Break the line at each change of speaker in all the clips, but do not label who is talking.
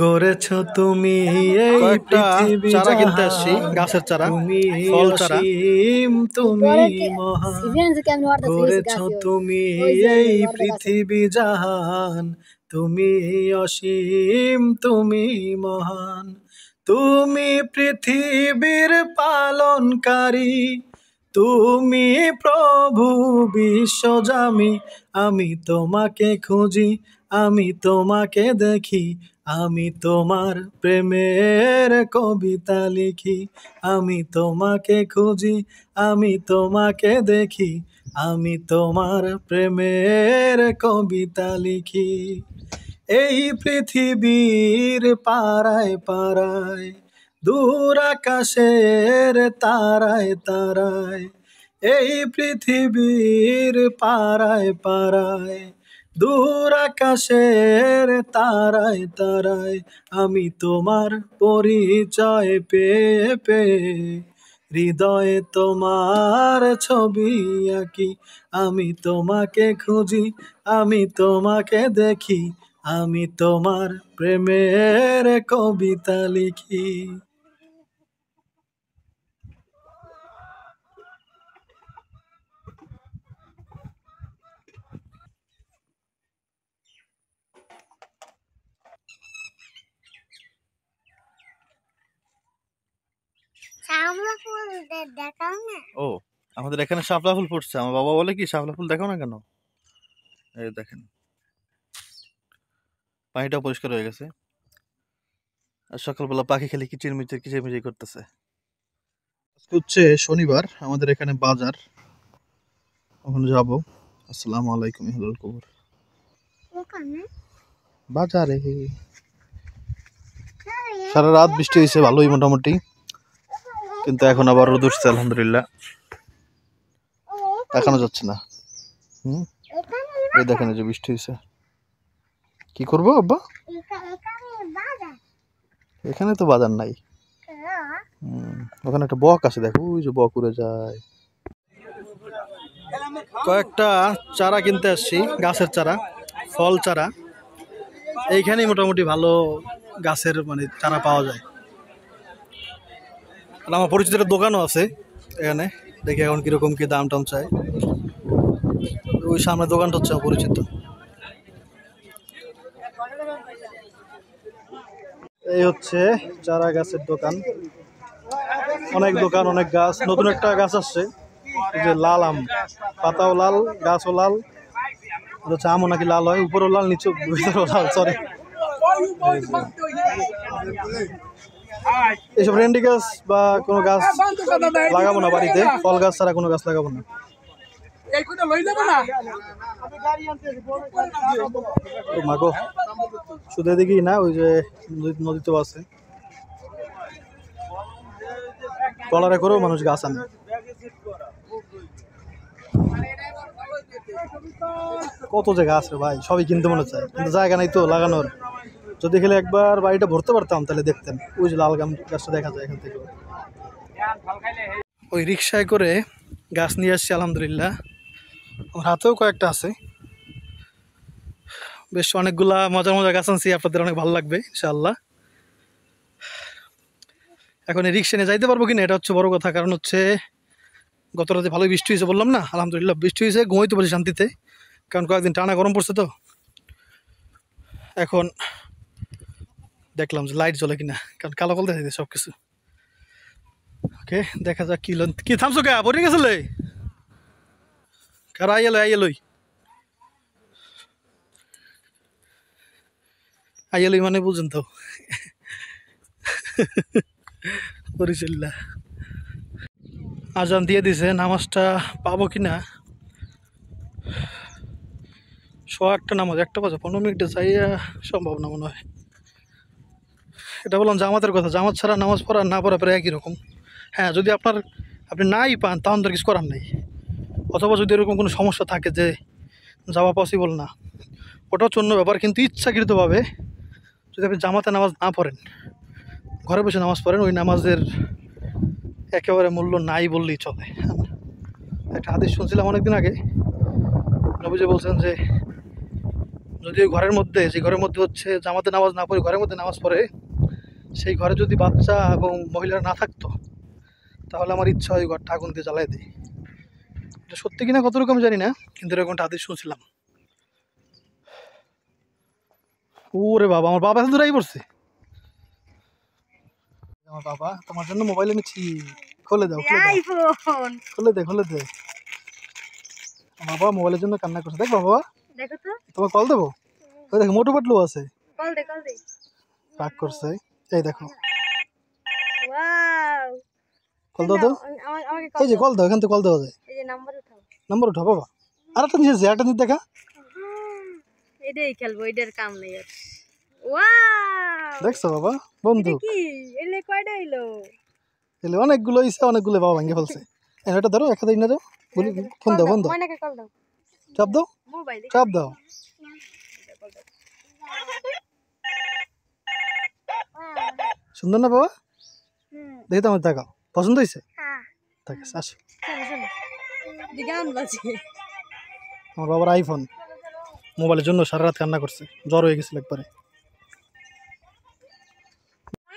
গড়েছ তুমি এই পৃথিবী
চারা কিনতে আসছি, গাছের চারা,
তুমি
ফল চারা।
অসীম, তুমি মহান। গড়েছ তুমি এই পৃথিবী জাহান, তুমি অসীম, তুমি মহান। তুমি পৃথিবীর পালনকারী, তুমি প্রভু বিশ্বজামি। আমি তোমাকে খুঁজি, আমি তোমাকে দেখি, আমি তোমার প্রেমের কবিতা লিখি। আমি তোমাকে খুঁজি, আমি তোমাকে দেখি, আমি তোমার প্রেমের কবিতা লিখি। এই পৃথিবীর পাড়ায় পাড়ায়, দূর আকাশের তারায় তারায়, এই পৃথিবীর পাড়ায় পাড়ায়, দূর আকাশের তারায় তারায়, আমি তোমার পরিচয় পেয়ে পেয়ে হৃদয়ে তোমার ছবি আঁকি। আমি তোমাকে খুঁজি, আমি তোমাকে দেখি, আমি তোমার প্রেমের কবিতা লিখি।
ও, আমাদের এখানে শাপলা ফুল ফুটছে। আমার বাবা বলে কি, শাপলা ফুল দেখাও না কেন? এই দেখেন, পানিটা পরিষ্কার হয়ে গেছে। আর সকালবেলা পাখি খেলে কিচিরমিচির কিচিরমিচির করতেছে। আজকে হচ্ছে শনিবার, আমাদের এখানে বাজার। ওখানে যাব। আসসালামু আলাইকুম হিলাল কবুর। বাজারে সারা রাত বৃষ্টি হয়েছে, ভালোই মোটামুটি, কিন্তু এখন আবার রোদ উঠছে আলহামদুলিল্লাহ। দেখানো যাচ্ছে না। এই দেখেন, এই যে বৃষ্টি হয়েছে। কি করবো আব্বা? এখানে তো বাজার নাই। ওখানে একটা বক আছে, দেখো ওই যে বক উড়ে যায়। কয়েকটা চারা কিনতে আসছি, গাছের চারা, ফল চারা। এইখানেই মোটামুটি ভালো গাছের চারা পাওয়া যায়। আর আমার পরিচিত একটা দোকানও আছে এখানে। দেখি এখন কিরকম কি দাম টাম চাই। ওই সামনে দোকানটা হচ্ছে অপরিচিত। এই হচ্ছে চারা গাছের দোকান। অনেক দোকান, অনেক গাছ। নতুন একটা গাছ আসছে, এই যে লাল আম, পাতাও লাল, গাছও লাল। হচ্ছে আমও নাকি লাল হয়, উপরও লাল, নিচে ভিতরেও লাল। সরি, এইসব রেন্ডি গাছ বা কোনো গাছ লাগাবো না বাড়িতে। ফল গাছ ছাড়া কোনো গাছ লাগাবো না। মাগো, শুধু এদিকেই না, ওই যে নদীতেও আছে। ট্রলারে করেও মানুষ গাছ আনে। কত যে গাছ রে ভাই, সবই কিনতে মনে চায়, কিন্তু জায়গা নাই তো লাগানোর। যদি খেলে একবার বাড়িটা ভরতে পারতাম তাহলে দেখতেন, ওই যে লাল গাছটা দেখা যায় এখান থেকে। ওই রিক্সায় করে গাছ নিয়ে আসছি আলহামদুলিল্লাহ। আমার হাতেও কয়েকটা আছে। বেশ অনেকগুলা মজার মজার গাছ আনছি, আপনাদের অনেক ভালো লাগবে ইনশাআল্লাহ। এখন এই রিক্সা নিয়ে যাইতে পারবো কিনা এটা হচ্ছে বড় কথা। কারণ হচ্ছে গত রাতে ভালোই বৃষ্টি হয়েছে, বললাম না, আলহামদুলিল্লাহ বৃষ্টি হয়েছে, ঘুমাইতে পারছি শান্তিতে। কারণ কয়েকদিন টানা গরম পড়ছে তো। এখন দেখলাম যে লাইট জ্বলে কিনা, কারণ কালো কালো দেখা সব কিছু। ওকে, দেখা যাক কি থামছো কে, পড়ে গেছিলে কারা? আইয়েলই আইয়েলই মানে বুঝেন তো। পরিচিল্লা আজান দিয়ে দিছে, নামাজটা পাবো কিনা। 1:08 নামাজ, 1টা বাজে 15 মিনিটে যাইয়া সম্ভব না মনে হয়। এটা বললাম জামাতের কথা, জামাত ছাড়া নামাজ পড়া না পড়া প্রায় একই রকম। হ্যাঁ, যদি আপনি নাই পান তখন তো কিছু করার নেই। অথবা যদি এরকম কোনো সমস্যা থাকে যে যাওয়া পসিবল না, ওটা হচ্ছে অন্য ব্যাপার। কিন্তু ইচ্ছাকৃতভাবে যদি আপনি জামাতে নামাজ না পড়েন, ঘরে বসে নামাজ পড়েন, ওই নামাজের একেবারে মূল্য নাই বললেই চলে। একটা হাদিস শুনছিলাম অনেকদিন আগে, নবীজি বলছেন যে যদি ওই ঘরের মধ্যে, যে ঘরের মধ্যে হচ্ছে জামাতে নামাজ না পড়ে ঘরের মধ্যে নামাজ পড়ে, সেই ঘরে যদি বাচ্চা এবং মহিলারা না থাকতো, তাহলে আমার ইচ্ছা হয় ঘরটা আগুন দিয়ে জ্বালাই দিই। এটা সত্যি কিনা কতটুকু আমি জানি না, কিন্তু এরকমটা হাদিস শুনছিলাম। ওরে বাবা, আমার বাবা এত দূরাই পড়ছে। আমার বাবা তোমার জন্য মোবাইল এনেছি, খুলে দাও, খুলে দে, খুলে দে। আমার বাবা মোবাইলের জন্য কান্না করছে। দেখ বাবা,
দেখো তো,
তোমার কল দেবো? ওই দেখো মোটু পাটলু আছে,
কল দে কল দে।
রাগ করছে। এই দেখো,
ওয়াও,
কল দাও তো।
আমাকে
এই যে কল দাও, এখান থেকে কল দেওয়া যায়।
এই যে নাম্বার উঠাও।
নাম্বার উঠাও বাবা। আর একটা নিয়ে আছে, একটা নিয়ে দেখা।
এটাই খেলবো, এটার কাম নেই আর। ওয়াও,
দেখছো বাবা, বন্ধু
কি এলে কয়টা হইলো?
এলে অনেকগুলো ইসে, অনেকগুলো বাবা ভেঙে ফেলছে। এটা ধরো, একটা দিন না যাও, বলি ফোন দাও, ফোন দাও,
ময়নাকে কল দাও,
চাপ দাও,
মোবাইল
চাপ দাও। সুন্দর না বাবা? দেখি তো আমার দেখাও, পছন্দ হয়েছে? ঠিক আছে, আসো।
গান বাজে।
আমার বাবার আইফোন, মোবাইলের জন্য সারা রাত কান্না করছে, জ্বর হয়ে গেছিল একবারে।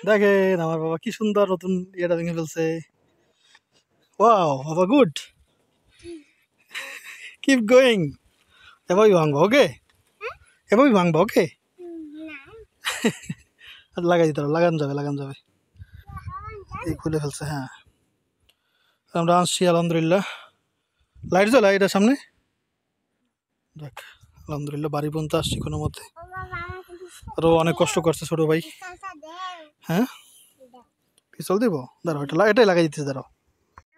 দেখেন আমার বাবা কি সুন্দর নতুন ইয়েটা ভেঙে ফেলছে। ওয়াও বাবা, গুড, কিপ গোয়িং। এভাবেই ভাঙবো, ওকে? এভাবেই ভাঙবো, ওকে? লাগাই দিতে হবে, লাগানো যাবে, লাগানো যাবে। এই খুলে ফেলছে, হ্যাঁ। আমরা আসছি আলহামদুলিল্লাহ। লাইট জ্বলা এটার সামনে, দেখ আলহামদুলিল্লাহ বাড়ি পর্যন্ত আসছি কোনো মতে। আরও অনেক কষ্ট করছে ছোটো ভাই। হ্যাঁ, পিছল দিব, দাঁড়াও, এটাই লাগাই দিতেছে, দাঁড়াও।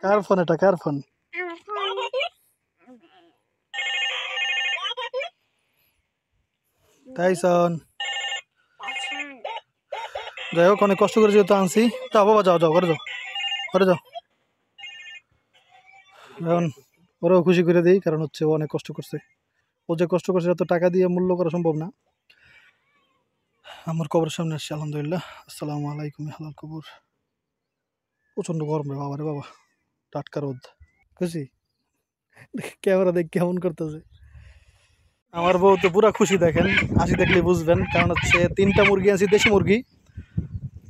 কার ফোন এটা, কার ফোন? তাইসন, যাই হোক অনেক কষ্ট করে যেহেতু আনছি, যাও বাবা, যাও যাও, ঘরে যাও, ঘরে যাও। এখন ওরাও খুশি করে দিই, কারণ হচ্ছে ও অনেক কষ্ট করছে। ও যে কষ্ট করছে এত টাকা দিয়ে মূল্য করা সম্ভব না। আমার কবরের সামনে আসছে আলহামদুলিল্লাহ। আসসালামু আলাইকুম হালাল কবর। প্রচণ্ড গরম রে বাবা, রে বাবা, টাটকা রোদ। খুশি? ক্যামেরা দেখ কেমন করতেছে। আমার বউ তো পুরা খুশি, দেখেন হাসি দেখলে বুঝবেন, কারণ হচ্ছে 3টা মুরগি আনছি, দেশি মুরগি।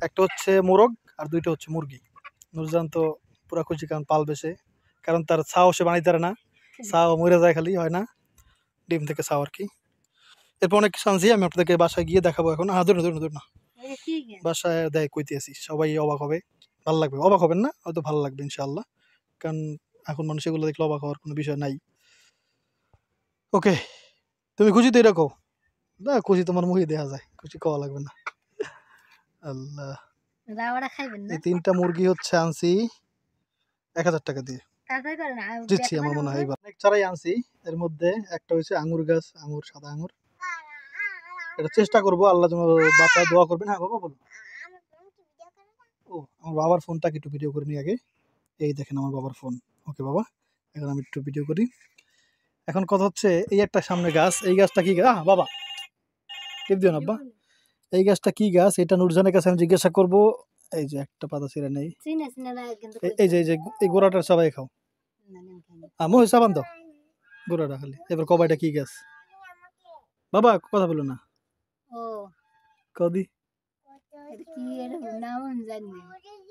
একটা হচ্ছে মোরগ আর 2টা হচ্ছে মুরগি। নুরজান তো পুরা খুশি, কারণ পালবে সে, কারণ তার ছাও সে বানাইতে পারে না, ছাও মরে যায়, খালি হয় না, ডিম থেকে ছাও আর কি। এরপর অনেক কিছু আনছি, আমি আপনাদেরকে বাসায় গিয়ে দেখাবো এখন। ধরুন ধরুন ধরুন না, বাসায় দেয় কইতে আসি, সবাই অবাক হবে, ভালো লাগবে। অবাক হবেন না, হয়তো ভালো লাগবে ইনশাআল্লাহ, কারণ এখন মানুষ এগুলো দেখলে অবাক হওয়ার কোনো বিষয় নাই। ওকে, তুমি খুশি তো এরকম না? খুশি তোমার মুখে দেখা যায়, খুশি খাওয়া লাগবে না। আল্লাহ, এই 3টা মুরগি হচ্ছে আনছি 1000 টাকা দিয়ে, দিচ্ছি আমার মনে হয়। এবার অনেক চারাই আনছি, এর মধ্যে একটা হচ্ছে আঙুর গাছ, আঙুর, সাদা আঙুর। এটা চেষ্টা করবো, আল্লাহ যেন বাঁচায়, দোয়া করবেন। হ্যাঁ বাবা বলো। ও, আমার বাবার ফোনটাকে একটু ভিডিও করে নিই আগে। এই দেখেন আমার বাবার ফোন। ওকে বাবা, এখন আমি একটু ভিডিও করি। এখন কথা হচ্ছে, এই একটা সামনে গাছ, এই গাছটা কি গাছ বাবা? টিপ দিও না আব্বা। এই গাছটা কি গাছ, এটা নুরজানের কাছে আমি জিজ্ঞাসা করবো। এই যে একটা পাতা ছিঁড়ে নেই, এই যে এই গোড়াটা সবাই খাও। আমো সাবান দাও গোড়াটা খালি। এবার কবাইটা কি গাছ বাবা? কথা বলো না, কদি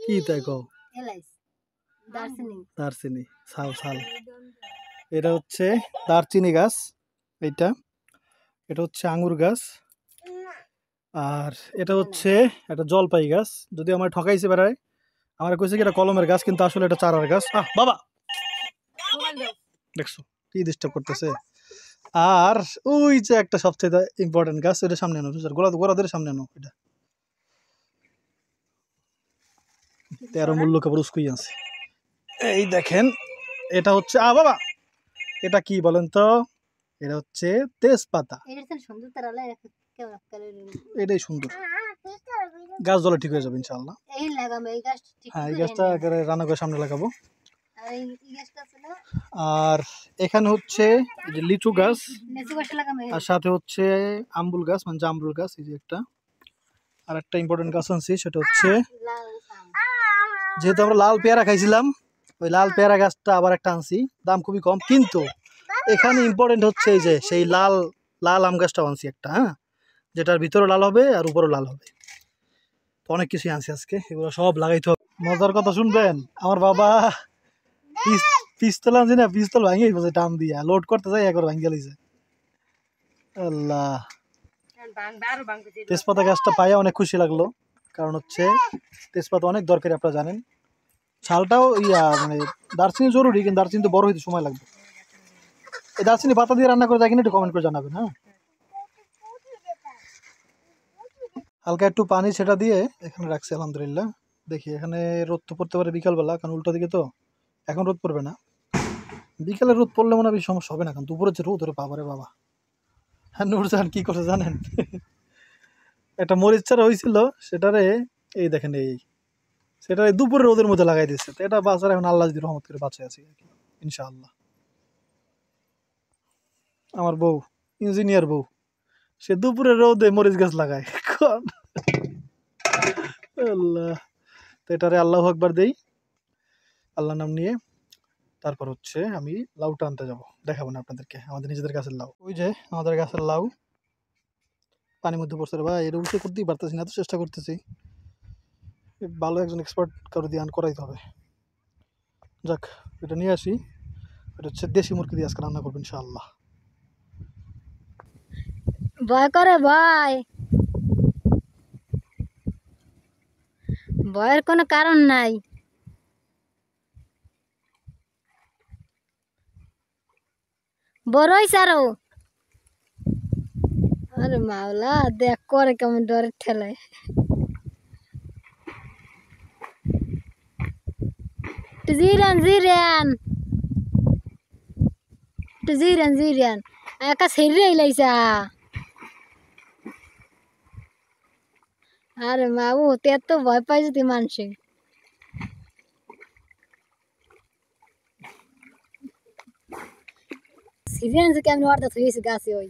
কি তাই কও? দারচিনি, শাল শাল। এটা হচ্ছে দারচিনি গাছ, এটা হচ্ছে আঙুর গাছ, আর এটা হচ্ছে একটা জলপাই গাছ। যদি আমার ঠকাইছে বেড়ায়, আমার কইছে কি এটা কলমের গাছ, কিন্তু আসলে এটা চারার গাছ। বাবা দেখছো কি ডিস্টার্ব করতেছে। আর ওই যে একটা সবচেয়ে ইম্পর্টেন্ট গাছ, ওইটা সামনে আনো, গোড়াদের সামনে আনো। এটা 13 মূল্য কাপড় উস্কুই আছে। এই দেখেন, এটা হচ্ছে বাবা, এটা কি বলেন তো? এটা হচ্ছে তেজপাতা। এটাই সুন্দর গাছ, জলে ঠিক হয়ে যাবে ইনশাআল্লাহ। হ্যাঁ, এই গাছটা রান্না করে সামনে লাগাবো। আর এখানে হচ্ছে এই যে লিচু গাছ, আর সাথে হচ্ছে আম্বুল গাছ, মানে জামরুল গাছ। এই যে একটা, আর একটা ইম্পর্টেন্ট গাছ আনছি, সেটা হচ্ছে, যেহেতু আমরা লাল পেয়ারা খাইছিলাম, ওই লাল পেয়ারা গাছটা আবার একটা আনছি, দাম খুবই কম। কিন্তু এখানে ইম্পর্টেন্ট হচ্ছে এই যে সেই লাল লাল আম গাছটাও আনছি একটা, হ্যাঁ, যেটার ভিতরে লাল হবে আর উপরেও লাল হবে। তো অনেক কিছুই আনছি আজকে, এগুলো সব লাগাইতে হবে। মজার কথা শুনবেন, আমার বাবা পিস্তল আনছি না, পিস্তল ভাঙিয়ে ফেলছে টান দিয়া, লোড করতে যাই একবার ভাঙিয়ে লিছে। আল্লাহ, তেজপাতা গাছটা পাইয়া অনেক খুশি লাগলো, কারণ হচ্ছে তেজপাতা অনেক দরকারি, আপনারা জানেন। ছালটাও মানে দারচিনি জরুরি, কিন্তু দারচিনি তো বড় হইতে সময় লাগবে। এই দারচিনি পাতা দিয়ে রান্না করে দেখেন, একটু কমেন্ট করে জানাবেন। হ্যাঁ, হালকা একটু পানি সেটা দিয়ে এখানে রাখছি আলহামদুলিল্লাহ। দেখি এখানে রোদ তো পড়তে পারে বিকালবেলা, কারণ উল্টো দিকে তো এখন রোদ পড়বে না। বিকালে রোদ পড়লে মনে হয় সমস্যা হবে না, কারণ দুপুরে যে রোদ, ওরে বাবারে বাবা। হ্যাঁ, নুরজাহান কি করছে জানেন? একটা মরিচ চারা হয়েছিল, সেটারে এই দেখেন সেটা দুপুরে রোদের মধ্যে লাগাই দিচ্ছে। তো এটা বাঁচার এখন আল্লাহ যদি রহমত করে বাঁচে আছি আর কি, ইনশাআল্লাহ। আমার বউ ইঞ্জিনিয়ার বউ, সে দুপুরে রোদে মরিচ গাছ লাগায়। আল্লাহ, তো এটারে আল্লাহু আকবার দেই, আল্লাহ নাম নিয়ে। তারপর হচ্ছে আমি লাউটা আনতে যাব, দেখাবো না আপনাদেরকে, আমাদের নিজেদের গাছের লাউ। ওই যে আমাদের গাছের লাউ পানির মধ্যে পড়ছে রে ভাই, এটা উল্টে করতেই পারতেছি না, এত চেষ্টা করতেছি। ভালো একজন এক্সপার্ট কারো দিয়ে করাইতে হবে। যাক, এটা নিয়ে আসি। এটা হচ্ছে দেশি মুরগি দিয়ে আজকে রান্না করবো ইনশাআল্লাহ।
ভয় করে ভয়, ভয়ের কোনো কারণ নাই। বড়ই সারো, আরে মাওলা, দেখ করে কেমন ডরের ঠেলায়। জিরান জিরান জিরান জিরান একা সেরে লাইছা। আরে মাবু, তে তো ভয় পাই যদি মানুষে। সিরিয়ান যে কেমন অর্ধা থইছে গাছে, ওই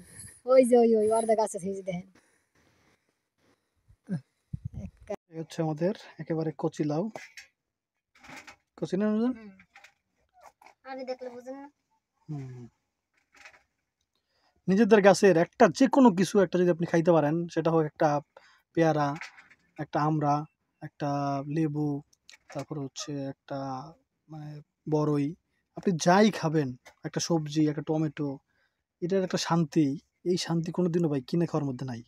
ওই যে ওই ওই অর্ধা গাছে থইছে দেখেন।
এই হচ্ছে আমাদের একেবারে কচি লাউ, কচি না নুরজান?
আরে দেখলে বুঝেন না।
হুম, নিজেদের গাছের একটা যে কোনো কিছু একটা যদি আপনি খাইতে পারেন, সেটা হোক একটা পেয়ারা, একটা আমড়া, একটা লেবু, তারপর হচ্ছে একটা মানে বড়ই, আপনি যাই খাবেন, একটা সবজি, একটা টমেটো, এটার একটা শান্তি, এই শান্তি কোনোদিনও ভাই কিনে খাওয়ার মধ্যে নাই।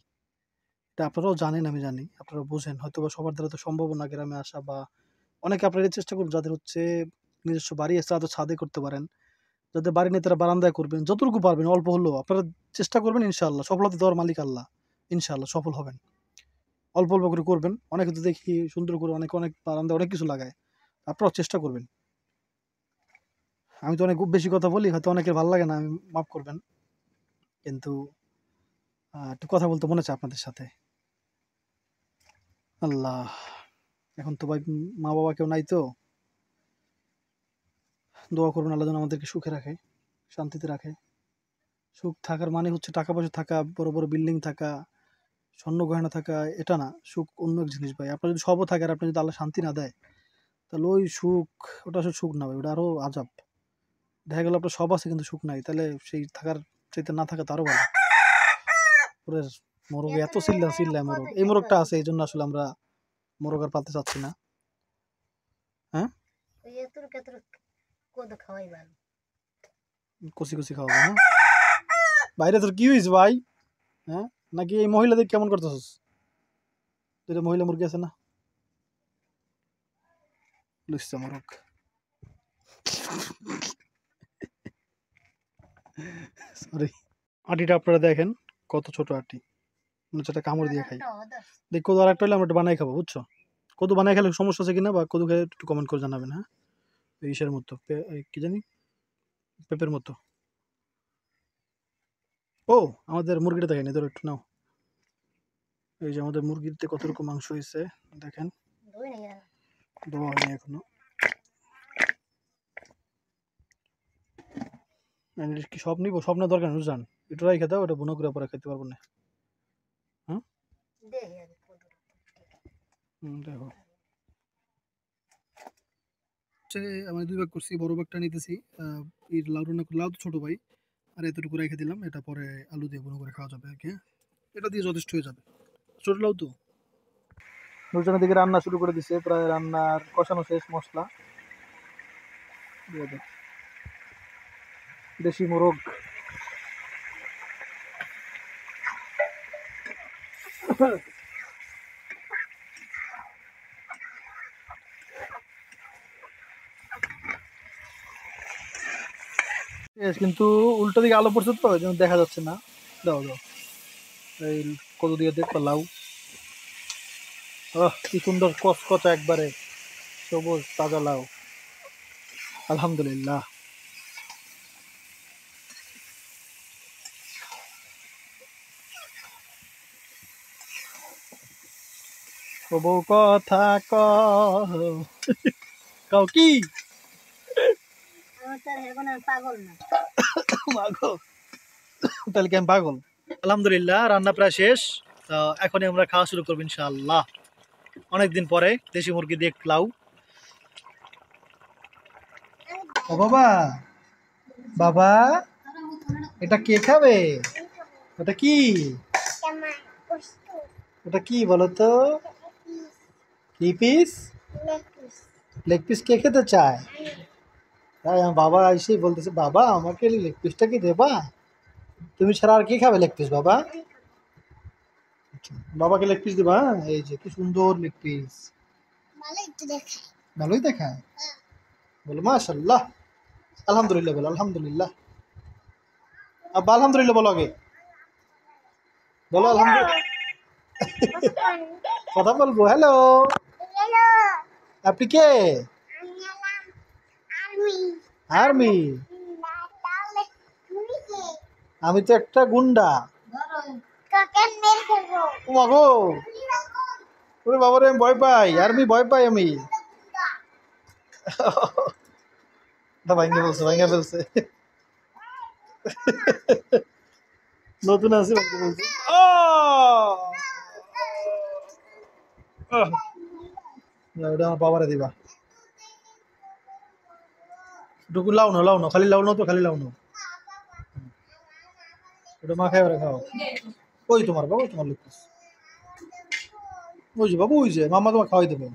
এটা আপনারাও জানেন, আমি জানি আপনারা বোঝেন, হয়তো বা সবার দ্বারা তো সম্ভব না গ্রামে আসা, বা অনেকে আপনারা এটা চেষ্টা করুন যাদের হচ্ছে নিজস্ব বাড়ি আছে, তারা তো ছাদে করতে পারেন, যাদের বাড়ি নেই তারা বারান্দায় করবেন, যতটুকু পারবেন অল্প হলেও আপনারা চেষ্টা করবেন, ইনশাআল্লাহ সফলতা দেওয়ার মালিক আল্লাহ, ইনশাআল্লাহ সফল হবেন। অল্প অল্প করে করবেন, অনেকে তো দেখি সুন্দর করে অনেক অনেক বারান্দায় অনেক কিছু লাগায়, আপনারাও চেষ্টা করবেন। আমি তো অনেক বেশি কথা বলি, হয়তো অনেকের ভালো লাগে না, আমি মাফ করবেন, কিন্তু একটু কথা বলতে মনে চায় আপনাদের সাথে। আল্লাহ, এখন তো ভাই মা বাবা কেউ নাই, তো দোয়া করবেন আল্লাহ যেন আমাদেরকে সুখে রাখে, শান্তিতে রাখে। সুখ থাকার মানে হচ্ছে টাকা পয়সা থাকা, বড় বড় বিল্ডিং থাকা, স্বর্ণ গয়না থাকা, এটা না। সুখ অন্য এক জিনিস ভাই। আপনার যদি সবও থাকে আর আপনি যদি আল্লাহ শান্তি না দেয়, তাহলে ওই সুখ, ওটা আসলে সুখ না ভাই, ওটা আরো আজাব। দেখা গেল আপনার সব আছে কিন্তু সুখ নাই, তাহলে সেই থাকার চাইতে না থাকা তো আরো ভালো। ওরে, মোরগ এত চিল্লায় মোরগ, এই মোরগটা আছে এই জন্য আসলে আমরা মোরগ আর পালতে চাচ্ছি না। হ্যাঁ, কচি কচি খাওয়াবো। হ্যাঁ, বাইরে তোর কি হয়েছে ভাই? হ্যাঁ, নাকি এই মহিলাদের কেমন করতেছিস? দুটো মহিলা মুরগি আছে না, লুচ্চা মোরগ। সরি, আটিটা আপনারা দেখেন কত ছোট আটি, মনে হচ্ছে একটা কামড় দিয়ে খাই। দেখ, কদু আর একটা হলে আমরা একটু বানাই খাবো, বুঝছো? কদু বানাই খেলে সমস্যা আছে কিনা, বা কদু খেলে একটু কমেন্ট করে জানাবেন। হ্যাঁ, এই ইসের মতো কি জানি, পেঁপের মতো। ও, আমাদের মুরগিটা দেখেন, এদের একটু নাও। এই যে আমাদের মুরগিতে কত রকম মাংস হয়েছে দেখেন, ধোয়া হয়নি এখনো। কি সব নিবো? সব না দরকার জান, একটু রাই খেতে, ওটা বুনো করে পরে খেতে পারবো না। হ্যাঁ, দেখো, হচ্ছে আমি দুই ভাগ করছি, বড় ভাগটা নিতেছি এই লাউ রান্না, লাউ তো ছোট ভাই, আর এতটুকু রেখে দিলাম, এটা পরে আলু দিয়ে গুঁড়ো করে খাওয়া যাবে আর কি। এটা দিয়ে যথেষ্ট হয়ে যাবে। ছোট লাউ তো দুজনের দিকে রান্না শুরু করে দিছে, প্রায় রান্নার কষানো শেষ, মশলা দিয়ে দাও। দেশি মোরগ কিন্তু উল্টো দিকে আলো পড়ছে তো এই জন্য দেখা যাচ্ছে না। দাও দাও, এই কত দিয়ে দেখো লাউ, কি সুন্দর কচকচা একবারে সবুজ তাজা লাউ, আলহামদুলিল্লাহ। ও বউ কথা কও কি
পাগল না
মাগো, তাহলে কি আমি পাগল? আলহামদুলিল্লাহ রান্না প্রায় শেষ। তো এখনই আমরা খাওয়া শুরু করবো ইনশাআল্লাহ। অনেকদিন পরে দেশি মুরগি দিয়ে লাউ। ও বাবা, বাবা এটা কে খাবে? ওটা কি? ওটা কি বলো তো? কি পিস? লেগ পিস কে খেতে চায়? তাই আমার বাবা এসেই বলতেছে, বাবা আমাকে লেগ পিসটা কি দেবা? তুমি ছাড়া আর কি খাবে লেগ পিস বাবা? বাবাকে লেগ পিস দেবা? এই যে কি সুন্দর লেগ পিস, ভালোই দেখায়। বলো মাশাআল্লাহ, আলহামদুলিল্লাহ বলো, আলহামদুলিল্লাহ। আব্বা আলহামদুলিল্লাহ বলো আগে, বলো আলহামদুলিল্লাহ। কথা বলবো। হ্যালো, আপনি কে? আর্মি? আমি তো একটা গুন্ডা। ও মাগো, ওরে বাবারে আমি ভয় পাই, আর্মি ভয় পাই আমি। ভাঙ্গে বলছে, ভাঙ্গে ফেলছে। নতুন আছে ভাঙ্গে বলছে। ওটা আমার বাবারে দিবা। একটু লাউ নাও, লাউ নাও, খালি লাউ নাও তো, খালি লাউ নাও। ওটা মা খাই ওরা খাও। ওই তোমার বাবা, তোমার লেগ পিস। ওই যে বাবু, ওই যে মাম্মা তোমার খাওয়াই দেবে।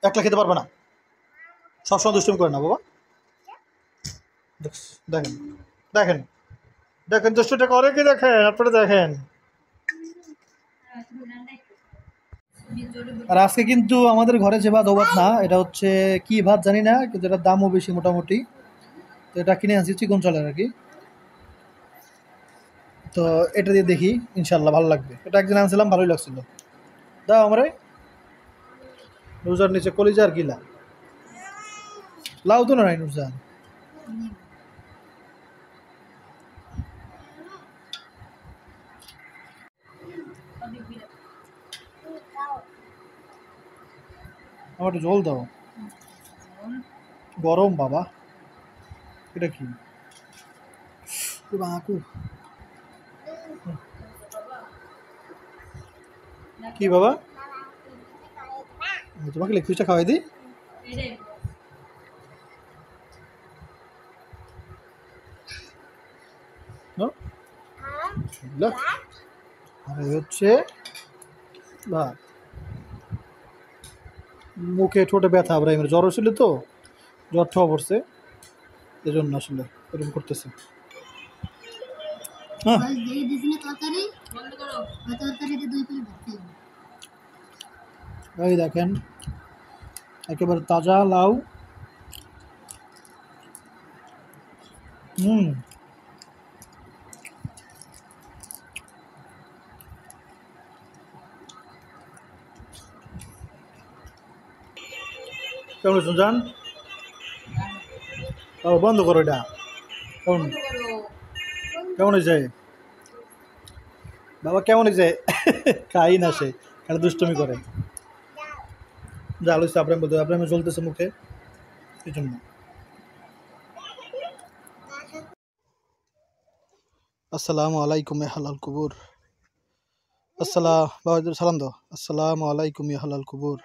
একলা খেতে পারবে না, সবসময় দুষ্টুমি করে না বাবা। দেখেন দেখেন দেখেন, দুষ্টুটা করে কি দেখেন, আপনারা দেখেন। আর আজকে কিন্তু আমাদের ঘরে যে ভাত ও ভাত না, এটা হচ্ছে কি ভাত জানি না, কিন্তু এটার দামও বেশি মোটামুটি। তো এটা কিনে আনছি চিকন চালের আর কি। তো এটা দিয়ে দেখি ইনশাল্লাহ ভালো লাগবে। এটা একদিন আনছিলাম, ভালোই লাগছিল। দাও আমারে। নুরজার নিচে কলিজার গিলা লাউ তো নাই নুরজান। আমার একটু জল দাও, গরম বাবা। এটা কি বাকু? কি বাবা, তোমাকে লেগ পিসটা খাওয়াই দিই। আর এই হচ্ছে ভাত। মুখে ঠোঁটে ব্যথা, আবার জ্বর ছিল তো, জ্বর ঠোয়া পড়ছে, এই জন্য আসলে এরকম করতেছে। হ্যাঁ এই দেখেন একেবারে তাজা লাউ। হুম, কেমন সুজান? বন্ধ করো এটা। কেমন কেমন হয়েছে বাবা, কেমন হয়েছে? খাই না সে, খালি দুষ্টমি করে। যা হয়েছে আব্রাহিম বলতে, আব্রাহিমে চলতেছে মুখে, এই জন্য। আসসালামু আলাইকুম ইয়া হালাল কুবুর। বাবা সালাম দাও। আসসালামু আলাইকুম ইয়া হালাল কুবুর।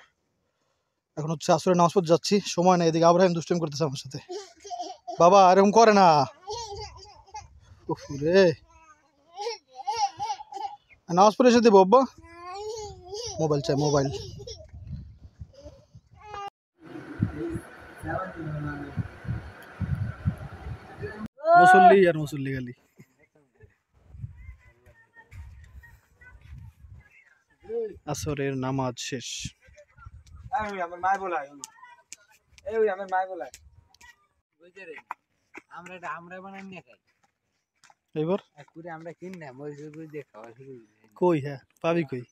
এখন হচ্ছে আসরে নামাজ পড়তে যাচ্ছি, সময় নেই। এদিকে আব্রাহিম দুষ্টুমি করতেছে আমার সাথে। বাবা এরকম করে না, ওরে নামাজ পড়ে এসে দেবো আব্বা মোবাইল চাই মোবাইল মুসল্লি আর মুসল্লি খালি আসরের নামাজ শেষ
আমার মায় বলায় এই আমার মায় বলায় বুঝতে রে আমরা বানাই নিয়ে খাই
এবার
পুরে আমরা কিন না মজুর বুঝে খাওয়া শুরু
কই হ্যাঁ পাবি কই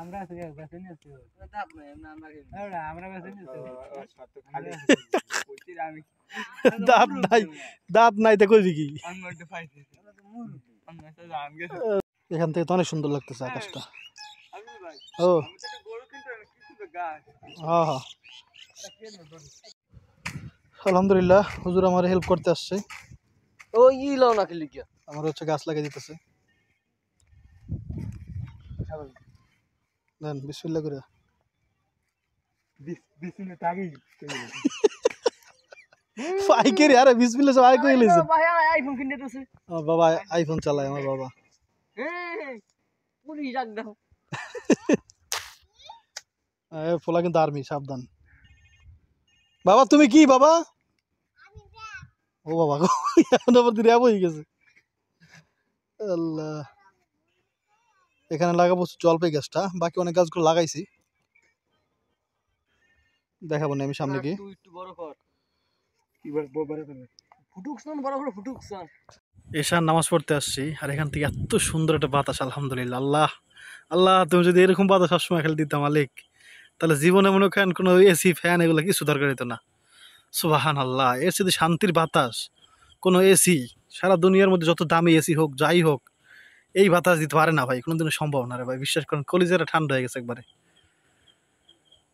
আমরা বেছে নিয়েছি আমরা বেছে নিয়েছি আমি
দাঁত নাই দাঁত নাই তা কইবি কি এখান থেকে তো অনেক সুন্দর লাগতেছে আকাশটা ও হ্যাঁ হ্যাঁ আলহামদুলিল্লাহ হুজুর আমার হেল্প করতে আসছে
ও ই লাও না খেলি কি
আমার হচ্ছে গাছ লাগিয়ে দিতেছে দেন বিসমিল্লাহ করে
বিসমিল্লাহ তাগি
পাইকারি আরে বিসমিল্লাহ সব আগে কই লইছেন
ভাই আইফোন কিনে দিতেছে
আমার বাবা আইফোন চালায় আমার বাবা
এই পুরি রাখ দাও
ফোলা কিন্তু আর্মি সাবধান বাবা তুমি কি বাবা ও বাবা এখন আবার র্যাব হয়ে গেছে আল্লাহ এখানে লাগাবো জলপাই গাছটা বাকি অনেক গাছগুলো লাগাইছি দেখাবো না আমি সামনে কি
তুই একটু বড় কর কি বড় বড় করে ফুটুকছন বড় বড় ফুটুকছন
এশার নামাজ পড়তে আসছি আর এখান থেকে এত সুন্দর একটা বাতাস আলহামদুলিল্লাহ আল্লাহ আল্লাহ তুমি যদি এরকম বাতাস সবসময় খেলে দিতাম মালিক তাহলে জীবনে মনে করেন কোনো এসি ফ্যান এগুলো কিছু দরকার হতো না সুবাহান আল্লাহ এর যদি শান্তির বাতাস কোনো এসি সারা দুনিয়ার মধ্যে যত দামি এসি হোক যাই হোক এই বাতাস দিতে পারে না ভাই কোনোদিনও সম্ভব না রে ভাই বিশ্বাস করেন কলিজাটা ঠান্ডা হয়ে গেছে একবারে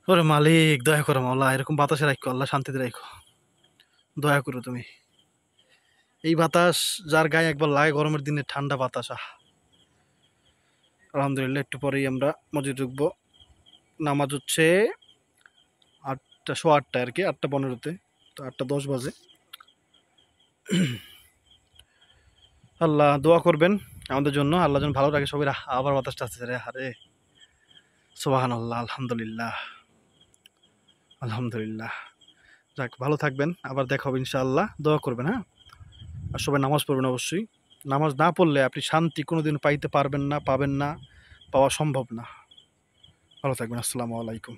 ওরে মালিক দয়া করো আল্লাহ এরকম বাতাসে রাখো আল্লাহ শান্তিতে রাখো দয়া করো তুমি এই বাতাস যার গায়ে একবার লাগে গরমের দিনে ঠান্ডা বাতাস আলহামদুলিল্লাহ একটু পরেই আমরা মসজিদ ঢুকবো নামাজ হচ্ছে 8:15 আর কি 8:15 তো 8:10 বাজে আল্লাহ দোয়া করবেন আমাদের জন্য আল্লাহ যেন ভালো রাখে সবাই আবার বাতাসটা আসছে রে আরে সুবহানাল্লাহ আলহামদুলিল্লাহ আলহামদুলিল্লাহ যাক ভালো থাকবেন আবার দেখা হবে ইনশাআল্লাহ দোয়া করবেন হ্যাঁ আর সবাই নামাজ পড়বেন অবশ্যই নামাজ না পড়লে আপনি শান্তি কোনোদিন পাইতে পারবেন না পাবেন না পাওয়া সম্ভব না ভালো থাকবেন আসসালামু আলাইকুম